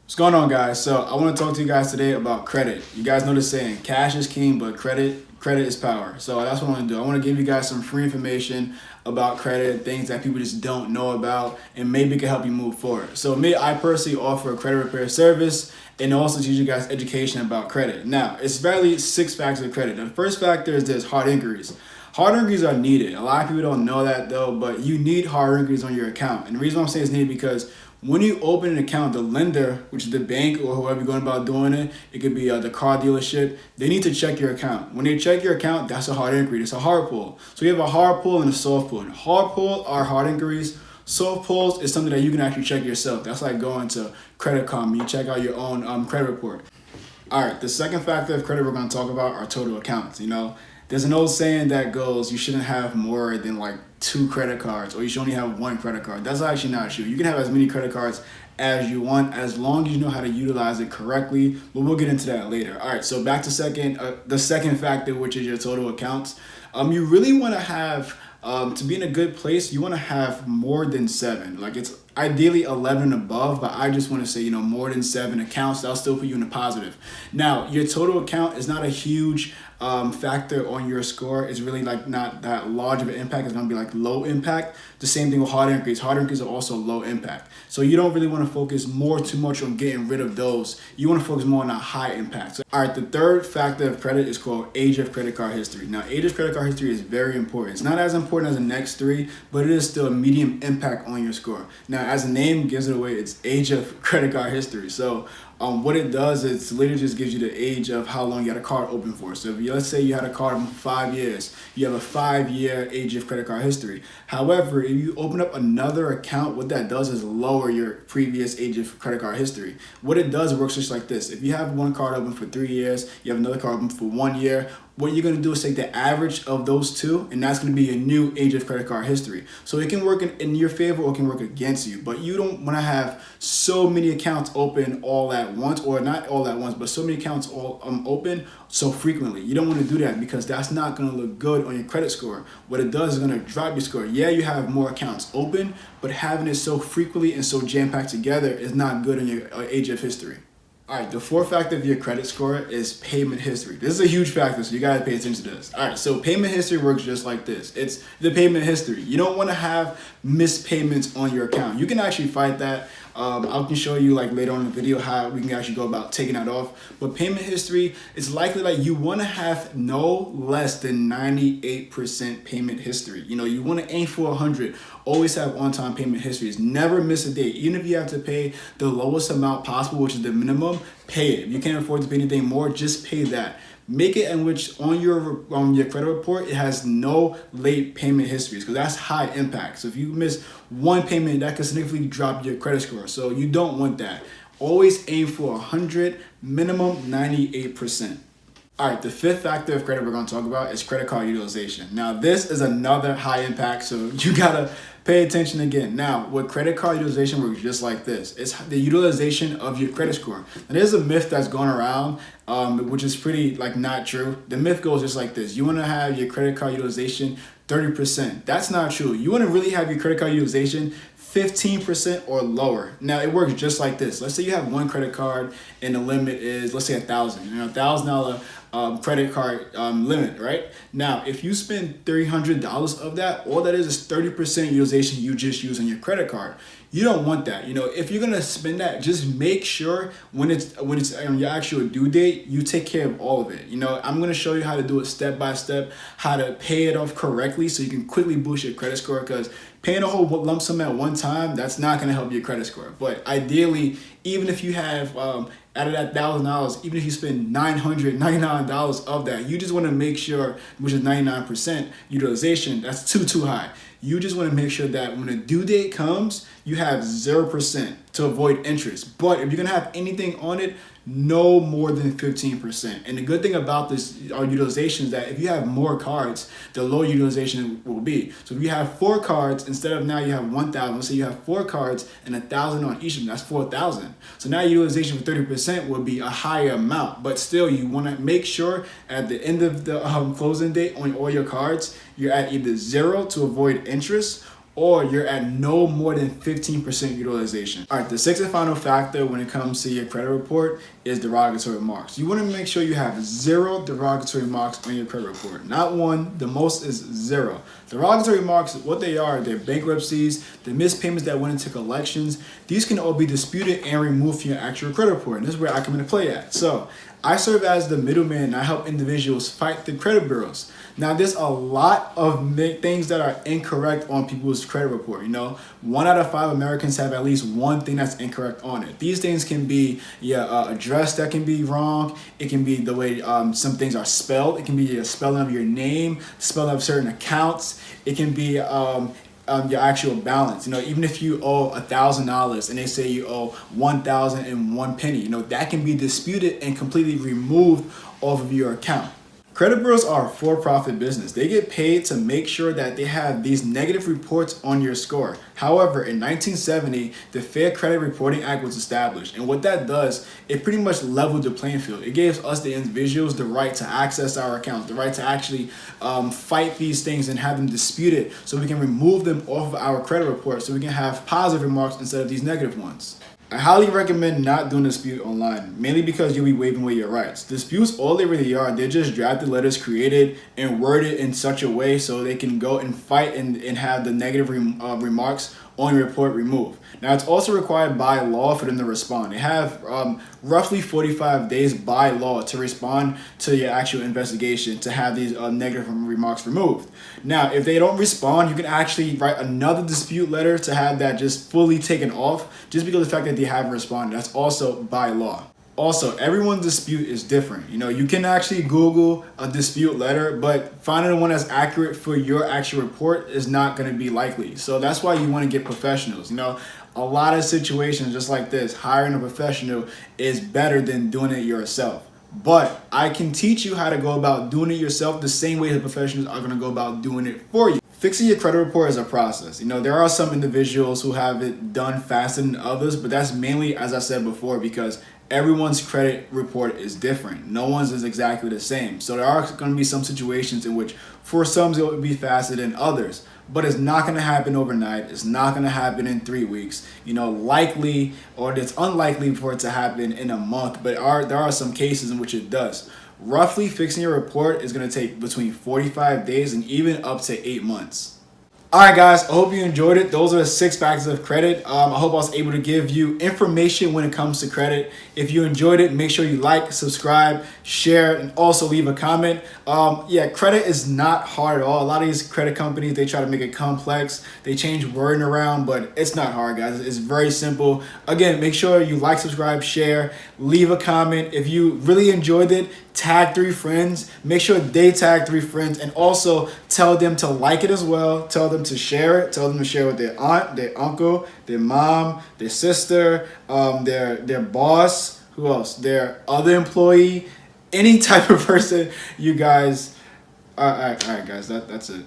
What's going on, guys? So I want to talk to you guys today about credit. You guys know the saying, cash is king, but credit is power. So that's what I want to do. I want to give you guys some free information about credit, things that people just don't know about, and maybe it can help you move forward. So me, I personally offer a credit repair service and also teach you guys education about credit. Now, it's really 6 factors of credit. The first factor is this: hard inquiries. Hard inquiries are needed. A lot of people don't know that though, but you need hard inquiries on your account. And the reason I'm saying it's needed because when you open an account, the lender, which is the bank or whoever you're going about doing it, it could be the car dealership, they need to check your account. When they check your account, that's a hard inquiry. It's a hard pull. So you have a hard pull and a soft pull. And hard pull are hard inquiries. Soft pulls is something that you can actually check yourself. That's like going to Credit Karma. You check out your own credit report. All right, the second factor of credit we're going to talk about are total accounts. There's an old saying that goes, you shouldn't have more than like 2 credit cards, or you should only have 1 credit card. That's actually not true. You can have as many credit cards as you want, as long as you know how to utilize it correctly. But we'll get into that later. All right, so back to the second factor, which is your total accounts. You really want to have, to be in a good place, you want to have more than 7. Like, it's ideally 11 and above, but I just want to say, more than 7 accounts. That'll still put you in the positive. Now, your total account is not a huge factor on your score. Is really like not that large of an impact. It's going to be like low impact. The same thing with hard inquiries. Hard inquiries are also low impact. So you don't really want to focus too much on getting rid of those. You want to focus more on a high impact. So, all right, the third factor of credit is called age of credit card history. Now, age of credit card history is very important. It's not as important as the next 3, but it is still a medium impact on your score. Now, as the name gives it away, it's age of credit card history. So what it does is literally just gives you the age of how long you had a card open for. So if let's say you had a card open for 5 years, you have a 5-year age of credit card history. However, if you open up another account, what that does is lower your previous age of credit card history. What it does, it works just like this. If you have one card open for 3 years, you have another card open for 1 year, what you're going to do is take the average of those 2, and that's going to be your new age of credit card history. So it can work in your favor or it can work against you, but you don't want to have so many accounts open all at once, or not all at once, but so many accounts all open so frequently. You don't want to do that because that's not going to look good on your credit score. What it does is going to drop your score. Yeah, you have more accounts open, but having it so frequently and so jam-packed together is not good on your age of history. All right, the fourth factor of your credit score is payment history. This is a huge factor, so you gotta pay attention to this. All right, so payment history works just like this. It's the payment history. You don't wanna have missed payments on your account. You can actually fight that. I can show you like later on in the video how we can actually go about taking that off. But payment history, it's likely like you wanna have no less than 98% payment history. You wanna aim for 100. Always have on-time payment histories. Never miss a date. Even if you have to pay the lowest amount possible, which is the minimum, pay it. If you can't afford to pay anything more, just pay that. Make it in which on your credit report, it has no late payment histories, because that's high impact. So if you miss one payment, that could significantly drop your credit score. So you don't want that. Always aim for 100, minimum 98%. All right, the fifth factor of credit we're going to talk about is credit card utilization. Now, this is another high impact, so you got to pay attention again. Now, with credit card utilization works just like this. It's the utilization of your credit score. Now, there's a myth that's going around, which is pretty not true. The myth goes just like this. You want to have your credit card utilization 30%. That's not true. You want to really have your credit card utilization 15% or lower. Now, it works just like this. Let's say you have one credit card and the limit is, let's say $1,000. $1,000 credit card limit, right? Now, if you spend $300 of that, all that is 30% utilization you just use on your credit card. You don't want that. If you're gonna spend that, just make sure when it's on your actual due date, you take care of all of it. I'm gonna show you how to do it step by step, how to pay it off correctly so you can quickly boost your credit score, because paying a whole lump sum at one time, that's not gonna help your credit score. But ideally, even if you have out of that $1,000, even if you spend $999 of that, you just want to make sure, which is 99% utilization, that's too high. You just want to make sure that when a due date comes, you have 0% to avoid interest. But if you're going to have anything on it, no more than 15%. And the good thing about this utilization is that if you have more cards, the lower utilization will be. So if you have 4 cards, instead of now you have 1,000, let's say you have 4 cards and 1,000 on each of them, that's 4,000. So now utilization for 30% would be a higher amount, but still you want to make sure at the end of the closing date on all your cards, you're at either 0 to avoid interest, or you're at no more than 15% utilization. All right, the sixth and final factor when it comes to your credit report is derogatory remarks. You want to make sure you have 0 derogatory remarks on your credit report. Not 1, the most is 0. Derogatory remarks, what they are, they're bankruptcies, the missed payments that went into collections. These can all be disputed and removed from your actual credit report. And this is where I come into play at. So I serve as the middleman and I help individuals fight the credit bureaus. Now, there's a lot of things that are incorrect on people's credit report. 1 out of 5 Americans have at least one thing that's incorrect on it. These things can be your address that can be wrong. It can be the way some things are spelled. It can be your spelling of your name, spelling of certain accounts. It can be your actual balance. Even if you owe $1,000 and they say you owe 1,001 penny, that can be disputed and completely removed off of your account. Credit bureaus are a for-profit business. They get paid to make sure that they have these negative reports on your score. However, in 1970, the Fair Credit Reporting Act was established. And what that does, it pretty much leveled the playing field. It gives us, the individuals, the right to access our accounts, the right to actually fight these things and have them disputed so we can remove them off of our credit report so we can have positive remarks instead of these negative ones. I highly recommend not doing a dispute online, mainly because you'll be waiving away your rights. Disputes, all they really are, they're just drafted letters created and worded in such a way so they can go and fight and have the negative remarks on your report removed. Now, it's also required by law for them to respond. They have roughly 45 days by law to respond to your actual investigation to have these negative remarks removed. Now, if they don't respond, you can actually write another dispute letter to have that just fully taken off just because of the fact that they haven't responded. That's also by law. Also, everyone's dispute is different. You can actually Google a dispute letter, but finding the one that's accurate for your actual report is not going to be likely. So that's why you want to get professionals. A lot of situations just like this, hiring a professional is better than doing it yourself. But I can teach you how to go about doing it yourself the same way the professionals are going to go about doing it for you. Fixing your credit report is a process. There are some individuals who have it done faster than others, but that's mainly, as I said before, because everyone's credit report is different. No one's is exactly the same. So there are going to be some situations in which for some it will be faster than others, but it's not going to happen overnight. It's not going to happen in 3 weeks. Likely, or it's unlikely for it to happen in a month, but there are some cases in which it does. Roughly, fixing your report is going to take between 45 days and even up to 8 months. Alright guys, I hope you enjoyed it. Those are the 6 factors of credit. I hope I was able to give you information when it comes to credit. If you enjoyed it, make sure you like, subscribe, share, and also leave a comment. Credit is not hard at all. A lot of these credit companies, they try to make it complex. They change wording around, but it's not hard, guys. It's very simple. Again, make sure you like, subscribe, share, leave a comment. If you really enjoyed it, tag 3 friends. Make sure they tag 3 friends, and also tell them to like it as well. Tell them to share it. Tell them to share with their aunt, their uncle, their mom, their sister, their boss. Who else? Their other employee. Any type of person you guys. All right, guys. That's it.